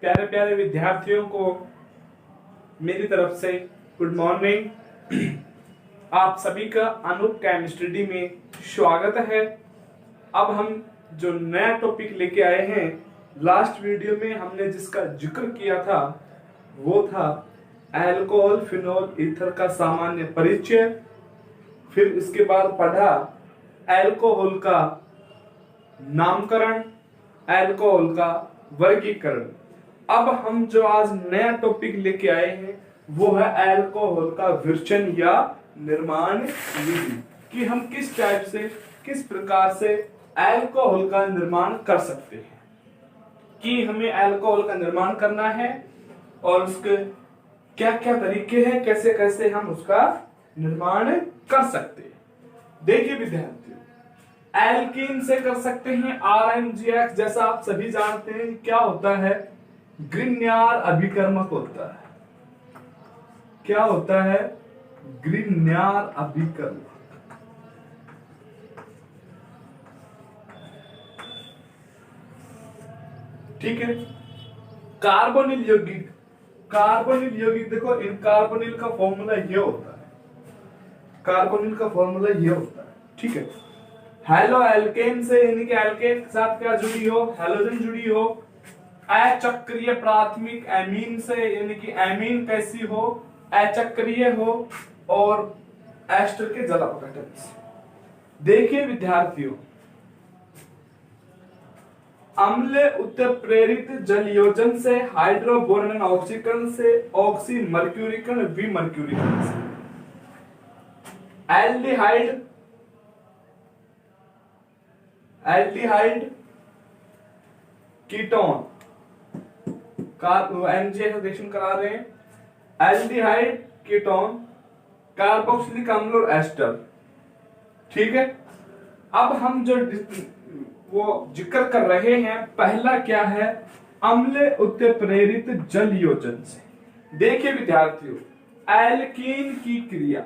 प्यारे प्यारे विद्यार्थियों को मेरी तरफ से गुड मॉर्निंग। आप सभी का अनूप केमिस्ट्री में स्वागत है। अब हम जो नया टॉपिक लेके आए हैं, लास्ट वीडियो में हमने जिसका जिक्र किया था वो था अल्कोहल फिनोल ईथर का सामान्य परिचय। फिर इसके बाद पढ़ा अल्कोहल का नामकरण, अल्कोहल का वर्गीकरण। अब हम जो आज नया टॉपिक लेके आए हैं वो है अल्कोहल का विरचन या निर्माण विधि, कि हम किस टाइप से, किस प्रकार से अल्कोहल का निर्माण कर सकते हैं, कि हमें अल्कोहल का निर्माण करना है और उसके क्या क्या तरीके हैं, कैसे कैसे हम उसका निर्माण कर सकते हैं। देखिए विद्यार्थियों, एल्कीन से कर सकते हैं RMGX, जैसा आप सभी जानते हैं क्या होता है, ग्रिग्नार अभिकर्मक होता है। क्या होता है? ग्रिग्नार अभिकर्मक। ठीक है। कार्बोनिल यौगिक, कार्बोनिल यौगिक देखो, इन कार्बोनिल का फॉर्मूला ये होता है, कार्बोनिल का फॉर्मूला ये होता है। ठीक है। हेलो एल्केन से, यानी कि एल्केन के साथ क्या जुड़ी हो, हैलोजन जुड़ी हो। अचक्रीय प्राथमिक एमीन से, यानी कि एमीन कैसी हो, अचक्रीय हो, और एस्टर के जल अपघटन से। देखिए विद्यार्थियों, अम्ल उत्प्रेरित जलयोजन से, हाइड्रोबोरॉन ऑक्सीकरण से, ऑक्सी मर्क्यूरिकरण विमर्क्यूरिकरण से, एल्डिहाइड, एल्डिहाइड कीटोन का एनजे रिएक्शन करा रहे हैं। एल्डिहाइड कीटोन, कार्बोक्सिलिक अम्ल और एस्टर। ठीक है। अब हम जो वो जिक्र कर रहे हैं, पहला क्या है, अम्ल उत्प्रेरित जलयोजन से। देखिए विद्यार्थियों, एल्कीन की क्रिया,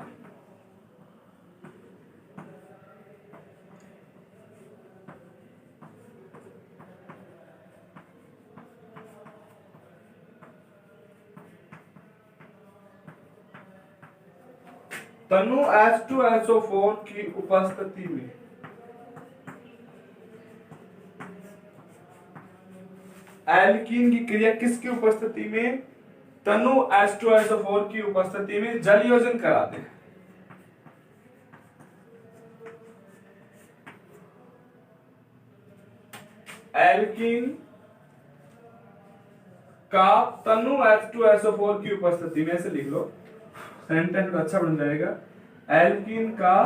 तनु H2SO4 की उपस्थिति में एल्कीन की क्रिया किसकी उपस्थिति में, तनु H2SO4 की उपस्थिति में जलयोजन कराते हैं। एल्कीन का तनु H2SO4 की उपस्थिति में, ऐसे लिख लो, सेंटेंस अच्छा बन जाएगा। एल्कीन का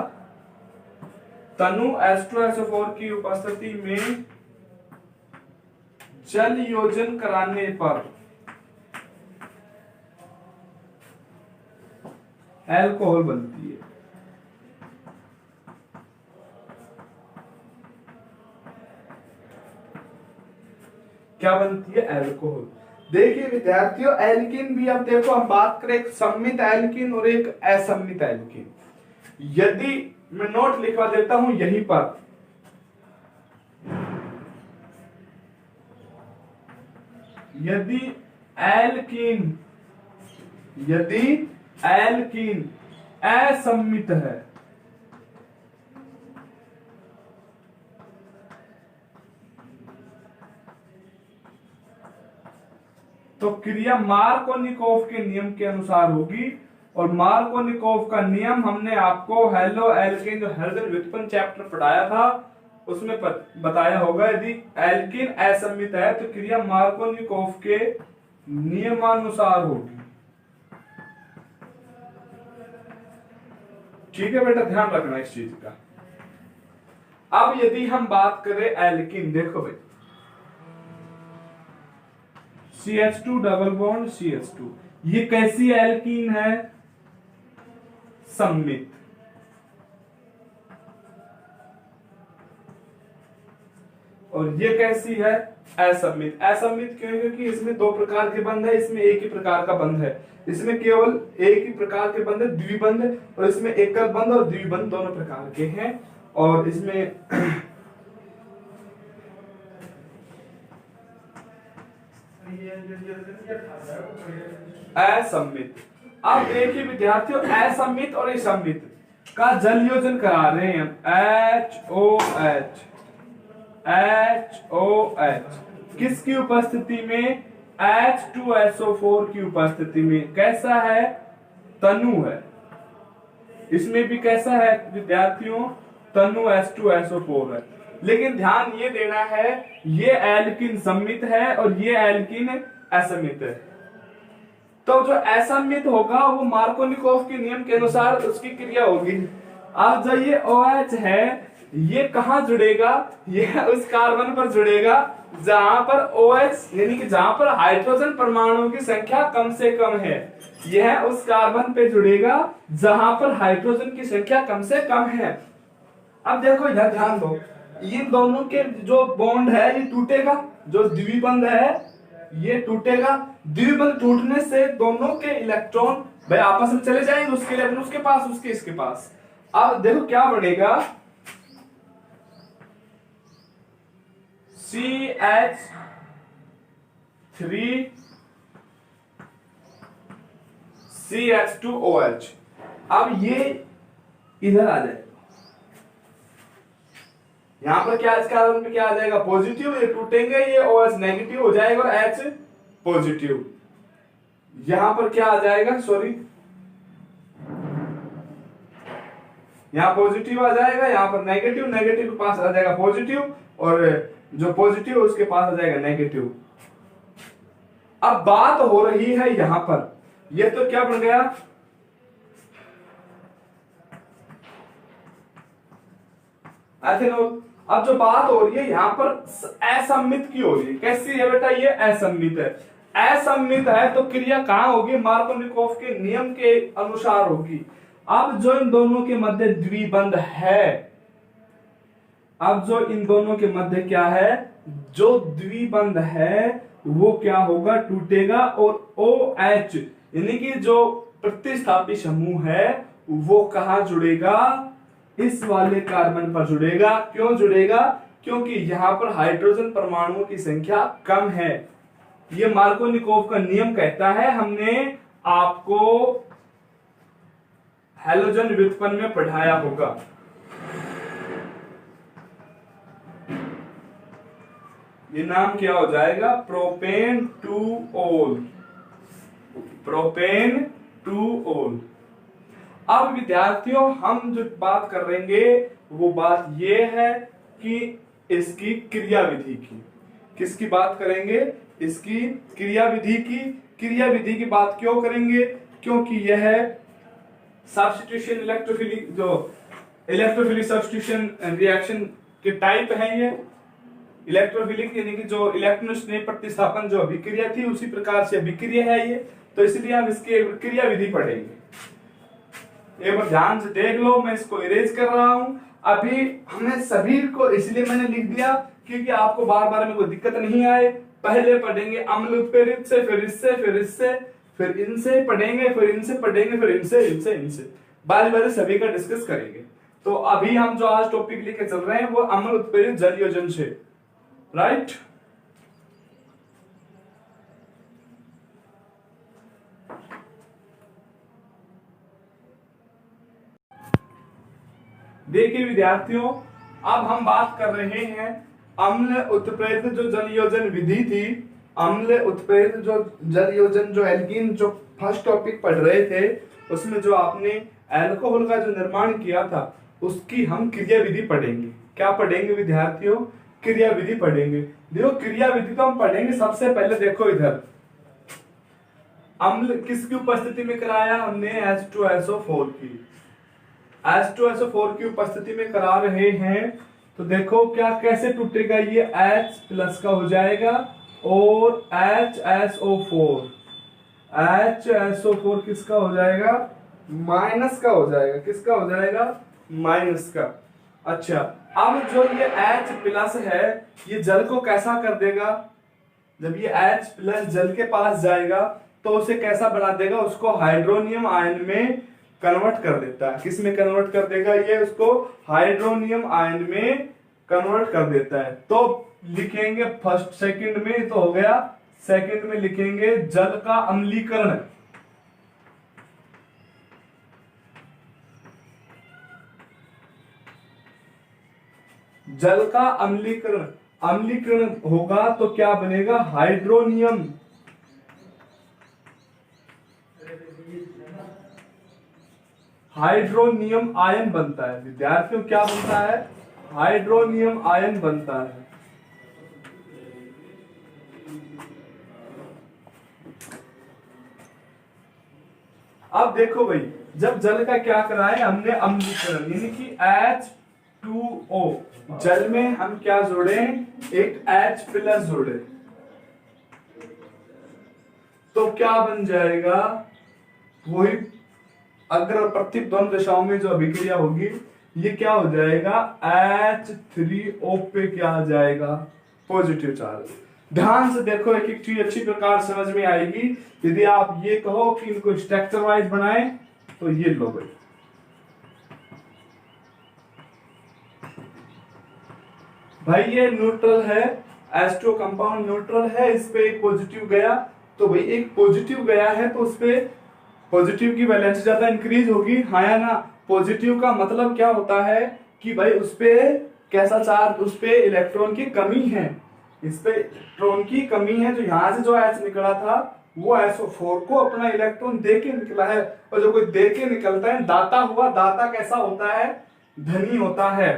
तनु H2SO4 की उपस्थिति में जल योजन कराने पर अल्कोहल बनती है। क्या बनती है? अल्कोहल। देखिए विद्यार्थियों, एल्कीन भी, अब देखो हम बात करें एक सम्मित एल्कीन और एक असम्मित एल्कीन। यदि मैं नोट लिखवा देता हूं यहीं पर, यदि एल्कीन असम्मित है, तो क्रिया मार्कोनिकोव के नियम के अनुसार होगी। और मार्कोनिकोव का नियम हमने आपको हेलो एल्केन, जो हैलोजन व्युत्पन्न चैप्टर पढ़ाया था, उसमें बताया होगा। यदि एल्कीन असम्मित है तो क्रिया मार्कोनिकोव के नियमानुसार होगी। ठीक है बेटा, ध्यान रखना इस चीज का। अब यदि हम बात करें एल्कीन, देखो भाई, CH2 डबल बॉन्ड CH2, ये कैसी एल्कीन है? सम्मित। और ये कैसी है? असम्मित। असम्मित क्यों? क्योंकि इसमें दो प्रकार के बंध है, इसमें एक ही प्रकार का बंध है। इसमें केवल एक ही प्रकार के बंध है, द्विबंध, और इसमें एकल बंध और द्विबंध दोनों प्रकार के हैं। और इसमें ये असममित। अब देखिए विद्यार्थियों, असममित और असममित का जल योजन करा रहे हैं हम, HOH HOH किसकी उपस्थिति में? H2SO4 की उपस्थिति में। कैसा है? तनु है। इसमें भी कैसा है विद्यार्थियों? तनु H2SO4 है। लेकिन ध्यान ये देना है, ये एल्किन सम्मित है और ये एल्किन असम्मित है। तो जो असम्मित होगा वो मार्कोनिकोव के नियम के अनुसार उसकी क्रिया होगी। अब जो ये OH है, ये कहां जुड़ेगा? ये उस कार्बन पर जुड़ेगा जहां पर OH यानी कि जहां पर हाइड्रोजन परमाणुओं की संख्या कम से कम है। यह उस कार्बन पे जुड़ेगा जहां पर हाइड्रोजन की संख्या कम से कम है। अब देखो इधर ध्यान दो, इन दोनों के जो बॉन्ड है ये टूटेगा, जो द्विबंध है ये टूटेगा। द्विबंध टूटने से दोनों के इलेक्ट्रॉन भाई आपस में चले जाएंगे, उसके इलेक्ट्रॉन उसके पास, उसके इसके पास। अब देखो क्या बनेगा, CH3CH2OH। अब ये इधर आ जाएगा, यहां पर क्या, इस कार्बन पे क्या आ जाएगा? पॉजिटिव। ये टूटेंगे, ये OH नेगेटिव हो जाएगा और H पॉजिटिव। यहां पर क्या आ जाएगा? सॉरी, यहां पॉजिटिव आ जाएगा, यहां पर नेगेटिव, नेगेटिव के पास आ जाएगा पॉजिटिव और जो पॉजिटिव है उसके पास आ जाएगा नेगेटिव। अब बात हो रही है यहां पर, ये तो क्या बन गया? एथेनॉल। अब जो बात हो रही है यहां पर असम्मित की हो रही है। कैसी है बेटा? ये असम्मित है। असम्मित है तो क्रिया कहां होगी? मार्कोनिकोव के नियम के अनुसार होगी। अब जो इन दोनों के मध्य द्विबंध है, अब जो इन दोनों के मध्य क्या है? जो द्विबंध है वो क्या होगा? टूटेगा और OH यानी कि जो प्रतिस्थापी समूह है वो कहां जुड़ेगा? इस वाले कार्बन पर जुड़ेगा। क्यों जुड़ेगा? क्योंकि यहां पर हाइड्रोजन परमाणुओं की संख्या कम है। ये मार्कोनिकोव का नियम कहता है, हमने आपको हैलोजन व्युत्पन्न में पढ़ाया होगा। ये नाम क्या हो जाएगा? प्रोपेन टू ओल। प्रोपेन टू ओल। अब विद्यार्थियों हम जो बात करेंगे वो बात ये है कि इसकी क्रियाविधि की। किसकी बात करेंगे? इसकी क्रियाविधि की। क्रियाविधि की बात क्यों करेंगे? क्योंकि यह सब्स्टिट्यूशन इलेक्ट्रोफिलिक, जो इलेक्ट्रोफिलिक सब्स्टिट्यूशन रिएक्शन के टाइप है। ये इलेक्ट्रोफिलिक यानी कि जो इलेक्ट्रॉन स्नेह प्रतिस्थापन जो अभिक्रिया थी उसी प्रकार से अभिक्रिया है ये, तो इसलिए हम इसकी क्रियाविधि पढ़ेंगे। एक बार ध्यान से देख लो, मैं इसको इरेज कर रहा हूं। अभी हमने सभी को इसलिए मैंने लिख दिया क्योंकि आपको बार बार में कोई दिक्कत नहीं आए। पहले पढ़ेंगे अम्ल उत्प्रेरित से, फिर इससे, फिर इससे, फिर इनसे पढ़ेंगे, फिर इनसे पढ़ेंगे, फिर इनसे, इनसे, इनसे, बारी बारी सभी का डिस्कस करेंगे। तो अभी हम जो आज टॉपिक लेके चल रहे हैं वो अम्ल उत्प्रेरित जल योजन से, राइट। देखिए विद्यार्थियों, अब हम बात कर रहे हैं अम्ल उत्प्रेरित जो जल योजन विधि थी। अम्ल उत्प्रेरित जो जल योजन, जो एल्कीन जो फर्स्ट टॉपिक पढ़ रहे थे उसमें जो आपने अल्कोहल का जो निर्माण किया था उसकी हम क्रिया विधि पढ़ेंगे। क्या पढ़ेंगे विद्यार्थियों? क्रिया विधि पढ़ेंगे। देखो क्रिया विधि तो हम पढ़ेंगे। सबसे पहले देखो इधर अम्ल किसकी उपस्थिति में कराया हमने? H2SO4 की। H2SO4 की उपस्थिति में करा रहे हैं तो देखो क्या कैसे टूटेगा? ये H प्लस का हो जाएगा और HSO4 किसका हो जाएगा? माइनस का हो जाएगा। किसका हो जाएगा? माइनस का। अच्छा, अब जो ये H प्लस है ये जल को कैसा कर देगा? जब ये H प्लस जल के पास जाएगा तो उसे कैसा बना देगा? उसको हाइड्रोनियम आयन में कन्वर्ट कर देता है। किस में कन्वर्ट कर देगा? ये उसको हाइड्रोनियम आयन में कन्वर्ट कर देता है। तो लिखेंगे फर्स्ट सेकंड में तो हो गया सेकंड में लिखेंगे जल का अम्लीकरण। जल का अम्लीकरण, अम्लीकरण होगा तो क्या बनेगा, हाइड्रोनियम। हाइड्रोनियम आयन बनता है विद्यार्थियों, क्या बनता है, हाइड्रोनियम आयन बनता है। अब देखो भाई, जब जल का क्या करा है हमने, अम्लीकरण, यानी कि H2O, जल में हम क्या जोड़े, एक H प्लस जोड़े, तो क्या बन जाएगा, वही अग्र प्रत्येक दोनों दिशाओं में जो अभिक्रिया होगी, ये क्या हो जाएगा, H3O पे क्या आ जाएगा, पॉजिटिव चार्ज। ध्यान से देखो, एक एक चीज अच्छी प्रकार समझ में आएगी। यदि आप ये कहो कि इनको स्ट्रक्चर वाइज बनाएं, तो ये लो भाई, भाई ये न्यूट्रल है, H2O कंपाउंड न्यूट्रल है, इस पे एक पॉजिटिव गया, तो भाई एक पॉजिटिव गया है तो उस पे पॉजिटिव की वैलेंसी ज्यादा इंक्रीज होगी, हाँ या ना। पॉजिटिव का मतलब क्या होता है कि भाई उस पे कैसा चार्ज, उस पे इलेक्ट्रॉन की कमी है, इस पे इलेक्ट्रॉन की कमी है, जो यहां से जो H निकला था वो SO4 को अपना इलेक्ट्रॉन दे के निकला है, और जो कोई दे के निकलता है दाता हुआ, दाता कैसा होता है, धनी होता है।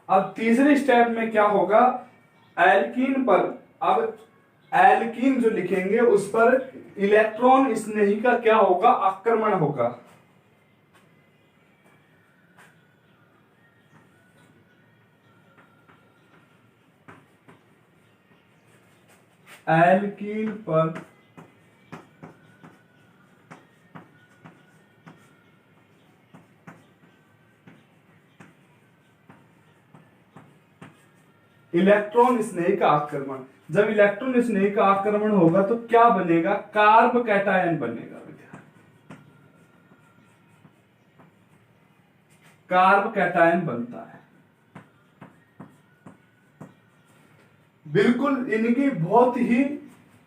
अब तीसरे स्टेप में क्या होगा, एल्कीन पर, अब एल्कीन जो लिखेंगे उस पर इलेक्ट्रॉन स्नेही का क्या होगा, आक्रमण होगा। एल्कीन पर इलेक्ट्रॉन स्नेही का आक्रमण, जब इलेक्ट्रॉन स्नेही का आक्रमण होगा तो क्या बनेगा, कार्ब कैटायन बनेगा। कार्ब कैटायन बनता है। बिल्कुल इनकी बहुत ही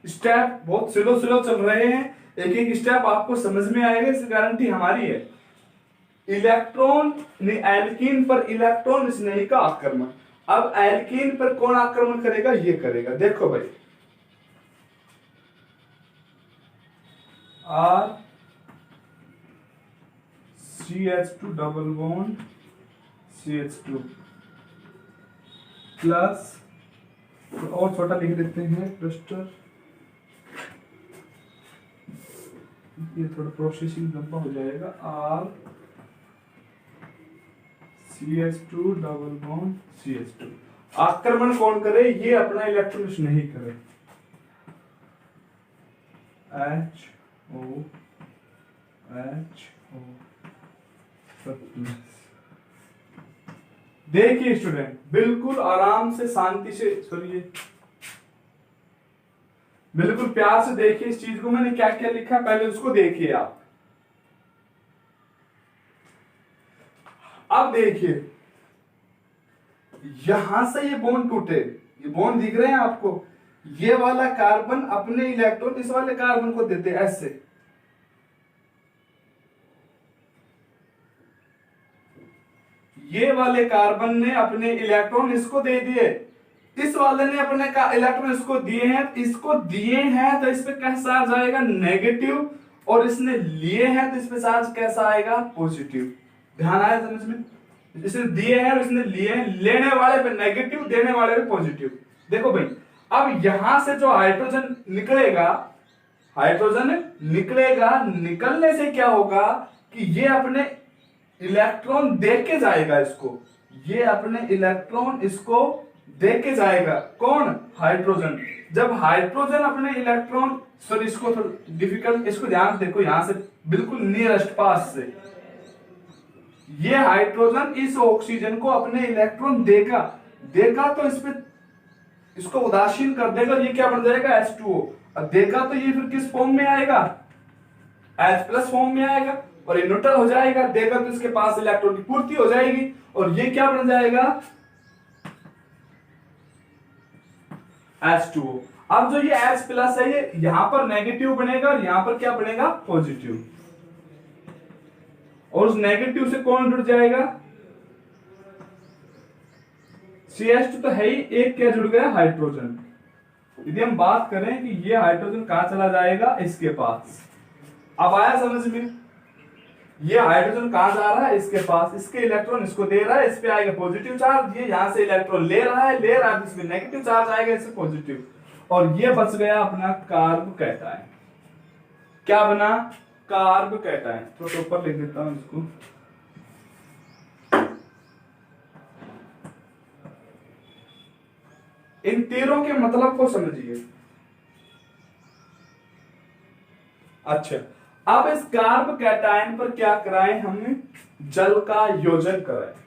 स्टेप बहुत स्लो स्लो चल रहे हैं, एक एक स्टेप आपको समझ में आएगा, इसकी गारंटी हमारी है। इलेक्ट्रॉन एल्कीन पर इलेक्ट्रॉन स्नेही का आक्रमण, अब एल्कीन पर कौन आक्रमण करेगा, ये करेगा। देखो भाई, R CH2 double bond CH2 plus, और छोटा लिख देते हैं क्लस्टर, ये थोड़ा प्रोसेसिंग लंबा हो जाएगा, R CH2 double bond CH2। आक्रमण कौन करे, ये अपना इलेक्ट्रॉन नहीं करे, HO देखिए स्टूडेंट, बिल्कुल आराम से शांति से सुनिए, बिल्कुल प्यार से देखिए इस चीज को, मैंने क्या क्या लिखा पहले उसको देखिए आप। अब देखिए, यहां से ये बॉन्ड टूटे, ये बॉन्ड दिख रहे हैं आपको, ये वाला कार्बन अपने इलेक्ट्रॉन इस वाले कार्बन को देते हैं ऐसे, ये वाले कार्बन ने अपने इलेक्ट्रॉन इसको दे दिए, इस वाले ने अपने का इलेक्ट्रॉन इसको दिए हैं, इसको दिए हैं तो इस पे कैसा चार्ज आएगा, नेगेटिव, और इसने लिए हैं तो इस पे चार्ज कैसा आएगा, पॉजिटिव। ध्यान आया समझ में, इसने दिए हैं और इसने लिए हैं, लेने वाले पे नेगेटिव, देने वाले पे पॉजिटिव। देखो भाई, अब यहां से जो हाइड्रोजन निकलेगा, हाइड्रोजन निकलेगा, निकलने से क्या होगा कि ये अपने इलेक्ट्रॉन दे के जाएगा इसको, ये अपने इलेक्ट्रॉन इसको दे के जाएगा, कौन, हाइड्रोजन। जब हाइड्रोजन अपने इलेक्ट्रॉन, सॉरी इसको थोड़ा डिफिकल्ट, इसको ध्यान देखो, यहां से बिल्कुल नियरेस्ट पास से ये हाइड्रोजन इस ऑक्सीजन को अपने इलेक्ट्रॉन देगा, देगा तो इस पे इसको उदासीन कर देगा, ये क्या बन जाएगा, H2O। अब देगा तो ये फिर किस फॉर्म में आएगा, H प्लस फॉर्म में आएगा, और ये न्यूट्रल हो जाएगा, देगा तो इसके पास इलेक्ट्रॉन की पूर्ति हो जाएगी, और ये क्या बन जाएगा, H2O। अब जो ये H प्लस है ये यहां पर नेगेटिव बनेगा और यहां पर क्या बनेगा, पॉजिटिव। और उस नेगेटिव से कौन जुड़ जाएगा, CH2 तो है ही, एक क्या जुड़ गया, हाइड्रोजन। यदि हम बात करें कि ये हाइड्रोजन कहां चला जाएगा, इसके पास। अब आया समझ में, ये हाइड्रोजन कहां जा रहा है, इसके पास, इसके इलेक्ट्रॉन इसको दे रहा है, इस पे आएगा पॉजिटिव चार्ज, ये यहां से इलेक्ट्रॉन ले रहा है, तो इसमें नेगेटिव चार्ज आएगा, इससे पॉजिटिव, और ये बच गया अपना कार्ब कैटायन। क्या बना, कार्ब कैटायन। तो ऊपर लिख देता हूं इसको, इन तीरों के मतलब को समझिए। अच्छा, अब इस कार्ब कैटायन पर क्या कराएं, हमने जल का योजन कराएं।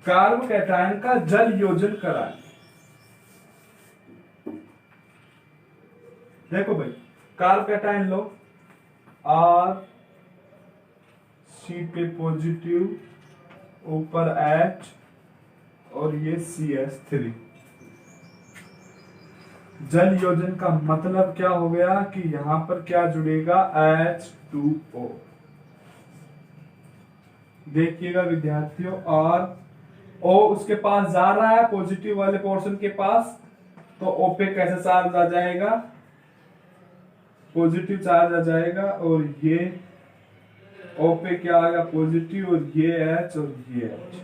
कार्ब कैटायन का जल योजन कराएं। देखो भाई, कार्ब कैटायन लो, R C पे पॉजिटिव, ऊपर H और ये CH3। जल योजन का मतलब क्या हो गया कि यहां पर क्या जुड़ेगा, H2O। देखिएगा विद्यार्थियों, और O उसके पास जा रहा है, पॉजिटिव वाले पोर्शन के पास, तो O पे कैसे चार्ज आ जाएगा, पॉजिटिव चार्ज आ जाएगा, और ये O पे क्या आएगा, पॉजिटिव, और ये H और ये H,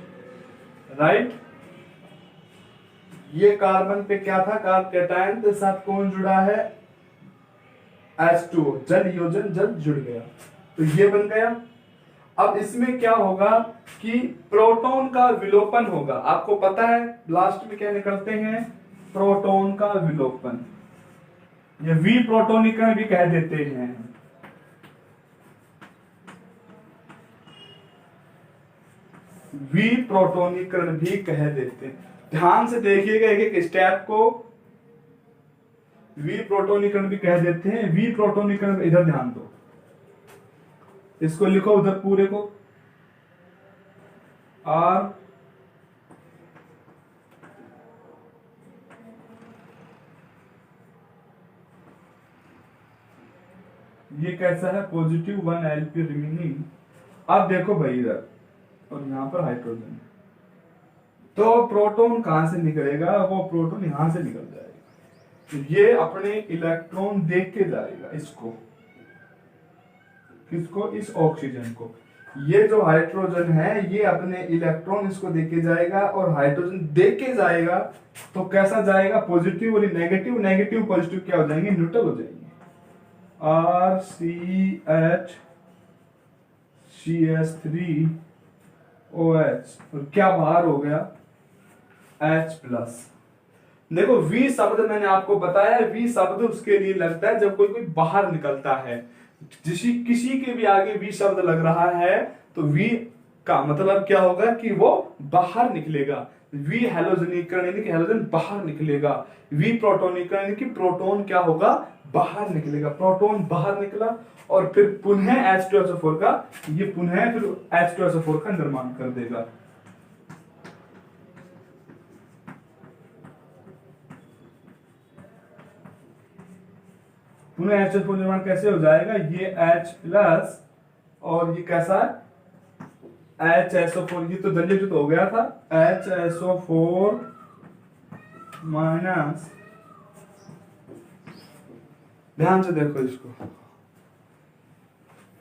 राइट। ये कार्बन पे क्या था, कार्ब कैटायन के साथ कौन जुड़ा है, H2O, जल योजन जल जुड़ गया, तो ये बन गया। अब इसमें क्या होगा कि प्रोटॉन का विलोपन होगा। आपको पता है लास्ट में क्या निकलते हैं, प्रोटॉन का विलोपन, ये विप्रोटोनीकरण भी कह देते हैं। विप्रोटोनीकरण भी कह देते हैं। ध्यान से देखिएगा एक एक स्टेप को, विप्रोटोनीकरण भी कह देते हैं। विप्रोटोनीकरण इधर ध्यान दो, इसको लिखो उधर पूरे को, R ये कैसा है, पॉजिटिव 1 Lp रिमेनिंग। अब देखो भाई इधर, और यहां पर हाइड्रोजन, तो प्रोटॉन कहां से निकलेगा, वो प्रोटॉन यहां से निकल जाएगा, तो ये अपने इलेक्ट्रॉन देख के जाएगा इसको, किसको, इस ऑक्सीजन को। ये जो हाइड्रोजन है ये अपने इलेक्ट्रॉन इसको देके जाएगा, और हाइड्रोजन देके जाएगा तो कैसा जाएगा, पॉजिटिव, और नेगेटिव, नेगेटिव पॉजिटिव क्या हो जाएंगे, न्यूट्रल हो जाएंगे। RCH CH3OH, और क्या बाहर हो गया, H प्लस। देखो V शब्द मैंने आपको बताया, V शब्द उसके लिए लगता है जब कोई बाहर निकलता है। किसी के भी आगे V शब्द लग रहा है तो V का मतलब क्या होगा कि वो बाहर निकलेगा। V हैलोजनीकरण यानी कि हैलोजन बाहर निकलेगा। V प्रोटोनीकरण यानी कि प्रोटॉन क्या होगा, बाहर निकलेगा। प्रोटॉन बाहर निकला और फिर पुनः H2SO4 का, ये पुनः फिर H2SO4 का निर्माण कर देगा। पुनः H2SO4 निर्माण कैसे हो जाएगा, ये H प्लस और ये कैसा है HSO4, ये तो जलीय हो गया था, HSO4 माइनस, ध्यान से देखो इसको,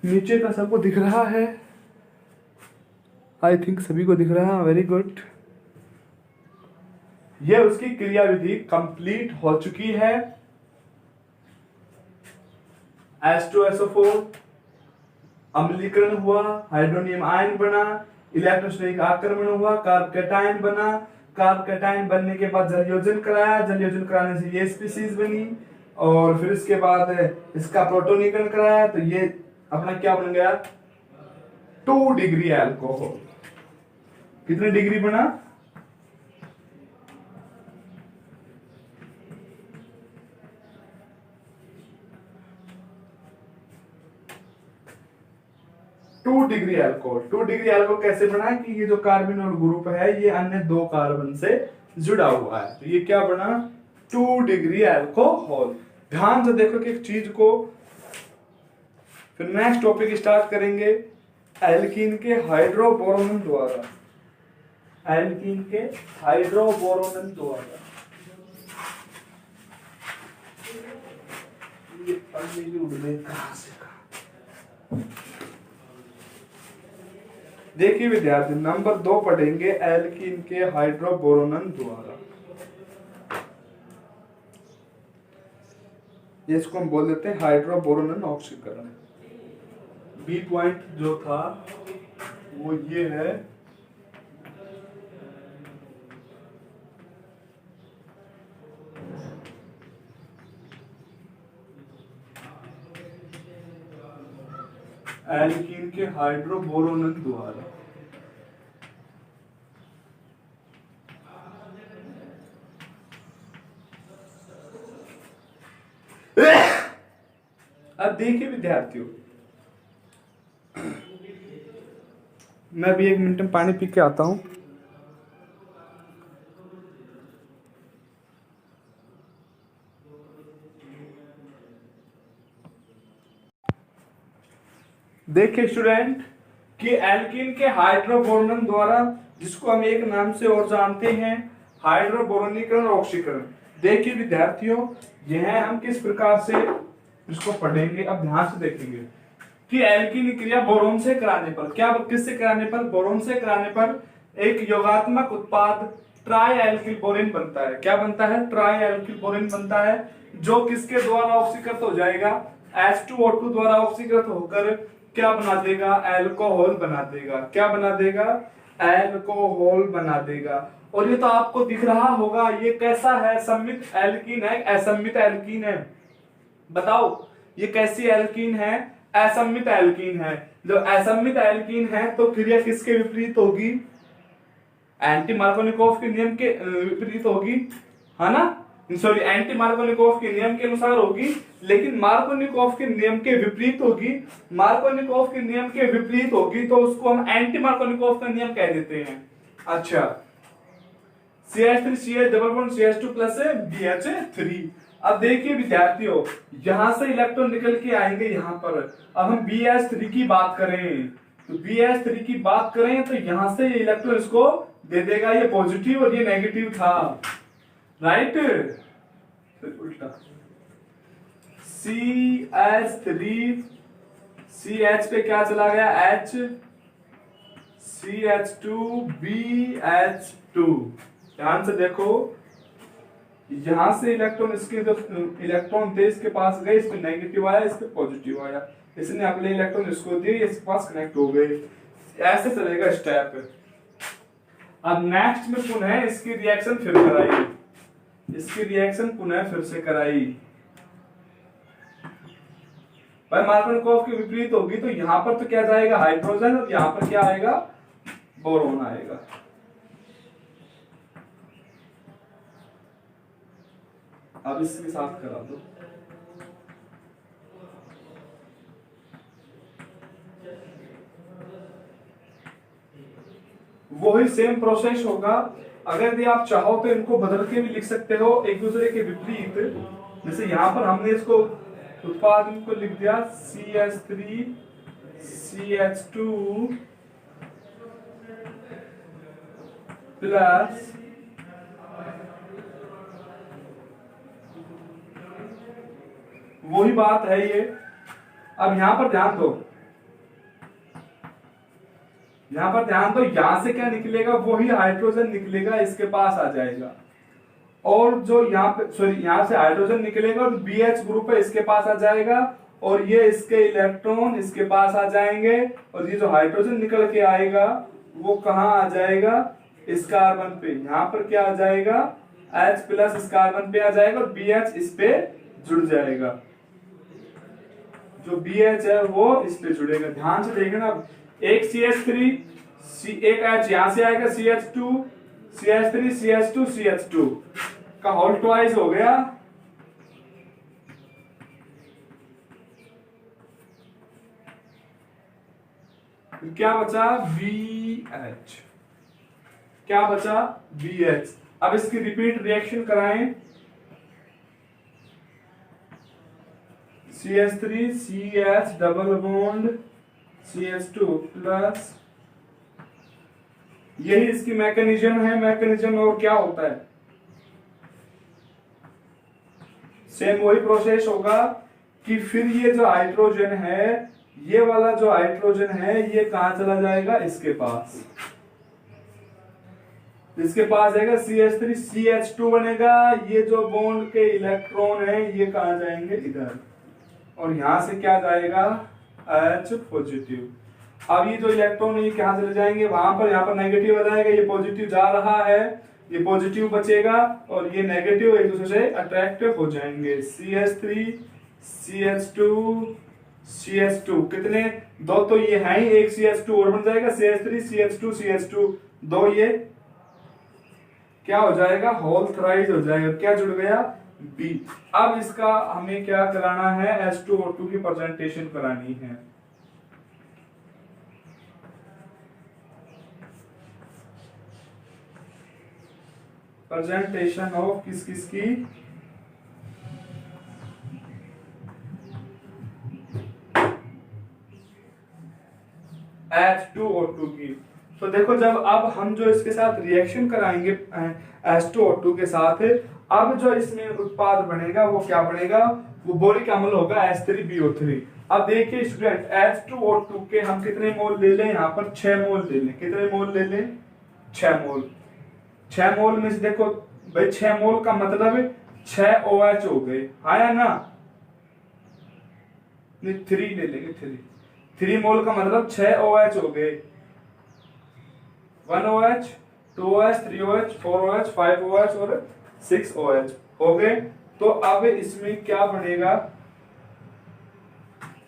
नीचे का सबको दिख रहा है, आई थिंक सभी को दिख रहा है, वेरी गुड। ये उसकी क्रियाविधि कंप्लीट हो चुकी है। H2SO4 अम्लीकरण हुआ, हाइड्रोनियम आयन बना, इलेक्ट्रोस्टैटिक आक्रमण हुआ, कार्ब कैटायन बना, कार्ब कैटायन बनने के बाद जलयोजन कराया, जलयोजन कराने से ये स्पीशीज बनी, और फिर इसके बाद इसका प्रोटोनीकरण कराया, तो ये अपना क्या बन गया 2 डिग्री अल्कोहल। कितने डिग्री बना? 2 डिग्री अल्कोहल। 2 डिग्री अल्कोहल कैसे बना कि ये जो कार्बोनिल ग्रुप है ये अन्य 2 कार्बन से जुड़ा हुआ है, तो ये क्या बना? 2 डिग्री अल्कोहल। ध्यान से देखो कि एक चीज को। फिर नेक्स्ट टॉपिक स्टार्ट करेंगे एल्कीन के हाइड्रोबोरोनन द्वारा। एल्कीन के हाइड्रोबोरोनन द्वारा। ये पढ़ने की उड़ गई कहां से कहां। देखिए विद्यार्थी, नंबर 2 पढ़ेंगे एल्कीन के हाइड्रोबोरोनन द्वारा। इसको हम बोल देते हैं हाइड्रोबोरोनन ऑक्सीकरण। बी पॉइंट जो था वो ये है, एल्कीन के हाइड्रोबोरोनन द्वारा। अब देखिए विद्यार्थियों, मैं भी 1 मिनट में पानी पी के आता हूं। देखिए स्टूडेंट कि एल्कीन के हाइड्रोबोरोनन द्वारा, जिसको हम एक नाम से और जानते हैं हाइड्रोबोरोनीकरण और ऑक्सीकरण। देखिए विद्यार्थियों, यह हम किस प्रकार से इसको पढ़ेंगे, अब ध्यान से देखेंगे कि एल्कीन क्रिया बोरोन से कराने पर, क्या किससे कराने पर? बोरोन से कराने पर एक योगात्मक उत्पाद ट्राई एल्किल बोरेन बनता है। क्या बनता है? ट्राई एल्किल बोरेन बनता है, जो किसके द्वारा ऑक्सीकृत हो जाएगा? H2O2 द्वारा ऑक्सीकृत होकर क्या बना देगा? एल्कोहल बना देगा। क्या बना देगा? एल्कोहल बना देगा। और ये तो आपको दिख रहा होगा, ये कैसा है? सम्मित एल्कीन है, असम्मित एल्कीन है? बताओ ये कैसी एल्कीन है? असम्मित एल्कीन है। जो असम्मित एल्कीन है तो क्रिया किसके विपरीत होगी? एंटी मार्कोनिकोव के नियम के विपरीत होगी, है ना? सॉरी, एंटी मार्कोनिकोव के नियम के अनुसार होगी, लेकिन मार्कोनिकोव के नियम के विपरीत होगी। मार्कोनिकोव के नियम के विपरीत होगी तो उसको हम एंटी मार्कोनिकोव का नियम कह देते हैं। अच्छा, CH3 CH double bond CH2 plus BH3। अब देखिए विद्यार्थियों, यहां से इलेक्ट्रॉन निकल के आएंगे यहां पर। अब हम BH3 की बात करें तो BH3 की बात करें तो यहां से इलेक्ट्रॉन इसको दे देगा, ये पॉजिटिव और ये नेगेटिव था, राइट? फिर उल्टा CH3 CH पे क्या चला गया? H, CH2 BH2। ध्यान से देखो, यहां से इलेक्ट्रॉन, इसके जो इलेक्ट्रॉन थे इसके पास गए, इसमें नेगेटिव आया, इसमें पॉजिटिव आया, इसने अगले इलेक्ट्रॉन इसको दिए, इसके पास कनेक्ट हो गए। ऐसे चलेगा स्टेप। अब नेक्स्ट में पुनः इसकी रिएक्शन फिर कराई, इसकी रिएक्शन पुनः फिर से कराई। भाई मार्कोनिकोव के विपरीत होगी तो यहां पर तो क्या जाएगा? हाइड्रोजन, और यहां पर क्या आएगा? बोरोन आएगा। अब इसके साथ करा दो। वही सेम प्रोसेस होगा। अगर यदि आप चाहो तो इनको बदल के भी लिख सकते हो एक दूसरे के विपरीत। जैसे यहां पर हमने इसको उत्पाद को लिख दिया CH3 CH2 प्लस वही बात है ये। अब यहां पर ध्यान दो, यहां पर ध्यान दो, यहां से क्या निकलेगा? वही हाइड्रोजन निकलेगा, इसके पास आ जाएगा। और जो यहाँ पे, सॉरी, यहां से हाइड्रोजन निकलेगा और BH ग्रुप है इसके पास आ जाएगा, और ये इसके इलेक्ट्रॉन इसके पास आ जाएंगे, और ये जो हाइड्रोजन निकल के आएगा वो कहाँ आ जाएगा? इस कार्बन पे। यहाँ पर क्या आ जाएगा? H प्लस इस कार्बन पे आ जाएगा और BH इस पे जुड़ जाएगा। जो BH है वो इस पे जुड़ेगा। ध्यान से देखना, एक CH3 एक H यहां से आएगा CH2 CH3 CH2 CH2 का होल ट्वाइस हो गया, क्या बचा VH, क्या बचा VH। अब इसकी रिपीट रिएक्शन कराएं, CH3 CH double bond CH2 plus, यही इसकी मैकेनिज्म है। मैकेनिज्म और क्या होता है, सेम वही प्रोसेस होगा कि फिर ये जो हाइड्रोजन है, ये वाला जो हाइड्रोजन है ये कहां चला जाएगा, इसके पास, इसके पास जाएगा CH3 CH2 बनेगा। ये जो बॉन्ड के इलेक्ट्रॉन है ये कहां जाएंगे, इधर, और यहां से क्या जाएगा H पॉजिटिव। अब ये जो इलेक्ट्रॉन है ये कहां चले जाएंगे, वहां पर, यहाँ पर नेगेटिव आ जाएगा, ये पॉजिटिव जा रहा है, ये पॉजिटिव बचेगा और ये नेगेटिव एक दूसरे से अट्रैक्ट हो जाएंगे। CH3 CH2 CH2 कितने, दो तो ये है ही, एक CH2 और बन जाएगा, CH3 CH2 CH2 दो, ये क्या हो जाएगा, होल थ्राइस हो जाएगा। क्या जुड़ गया, B। अब इसका हमें क्या कराना है, H2O2 की प्रेजेंटेशन करानी है। प्रेजेंटेशन ऑफ किस किस की, H2O2 की। तो देखो जब अब हम जो इसके साथ रिएक्शन कराएंगे H2O2 के साथ, अब जो इसमें उत्पाद बनेगा वो क्या बनेगा, वो बोरिक अम्ल होगा H3BO3। अब देखिए स्टूडेंट, H2O2 के हम कितने मोल ले लें, यहाँ पर 6 मोल ले लें। कितने मोल ले लें, 6 मोल। 6 मोल में से देखो भाई 6 मोल का मतलब 6 OH हो गए, आया ना, 3 ले लेंगे, 3 मोल का मतलब 6 OH हो गए, 1 OH 2 OH 3 OH 4 OH 5 OH और 6 OH हो गए। तो अब इसमें क्या बनेगा,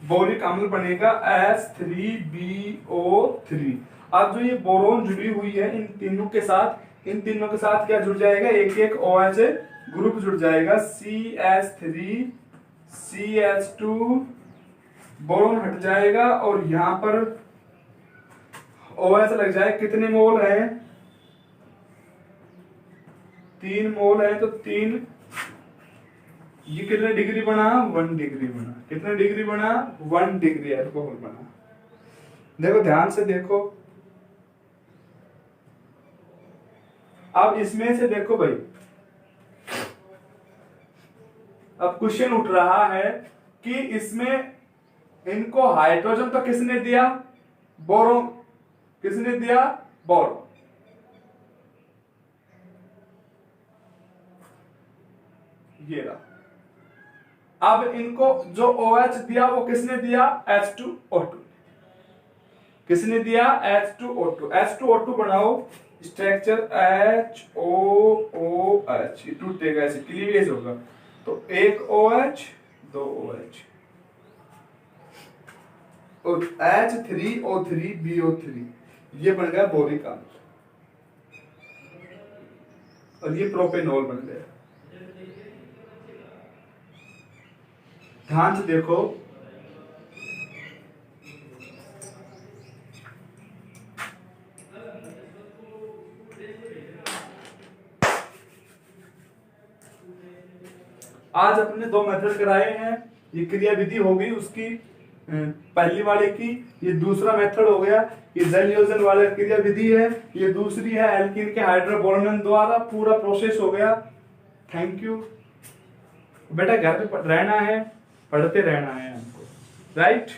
बोरिक अम्ल बनेगा H3BO3। अब जो ये बोरोन जुड़ी हुई है इन तीनों के साथ, इन तीनों के साथ क्या जुड़ जाएगा, एक एक OH ग्रुप जुड़ जाएगा, CH3 CH2 बोरोन हट जाएगा और यहां पर OH लग जाए। कितने मोल है, 3 मोल है, तो 3, ये कितने डिग्री बना, 1 डिग्री बना। कितने डिग्री बना, 1 डिग्री अल्कोहल बना। देखो ध्यान से देखो, अब इसमें से देखो भाई, अब क्वेश्चन उठ रहा है कि इसमें इनको हाइड्रोजन तो किसने दिया, बोरोन, किसने दिया, बोरोन। ये रहा। अब इनको जो OH दिया वो किसने दिया, H2O2। किसने दिया, H2O2। H2O2 बनाओ, स्ट्रक्चर HOOH, ये टूटेगा, ऐसे क्लीवेज होगा, तो एक OH 2 OH और H3O3BO3, ये बन गया बोरिक अम्ल और ये प्रोपेनॉल बन गया। ध्यान से देखो, आज अपने 2 मेथड कराए हैं। ये क्रिया विधि हो गई उसकी पहली वाले की, ये दूसरा मेथड हो गया, ये जल योजन वाला क्रिया विधि है, ये दूसरी है एल्कीन के हाइड्रोबोर्नन द्वारा। पूरा प्रोसेस हो गया। थैंक यू बेटा, घर पे रहना है, पढ़ते रहना है हमको, राइट।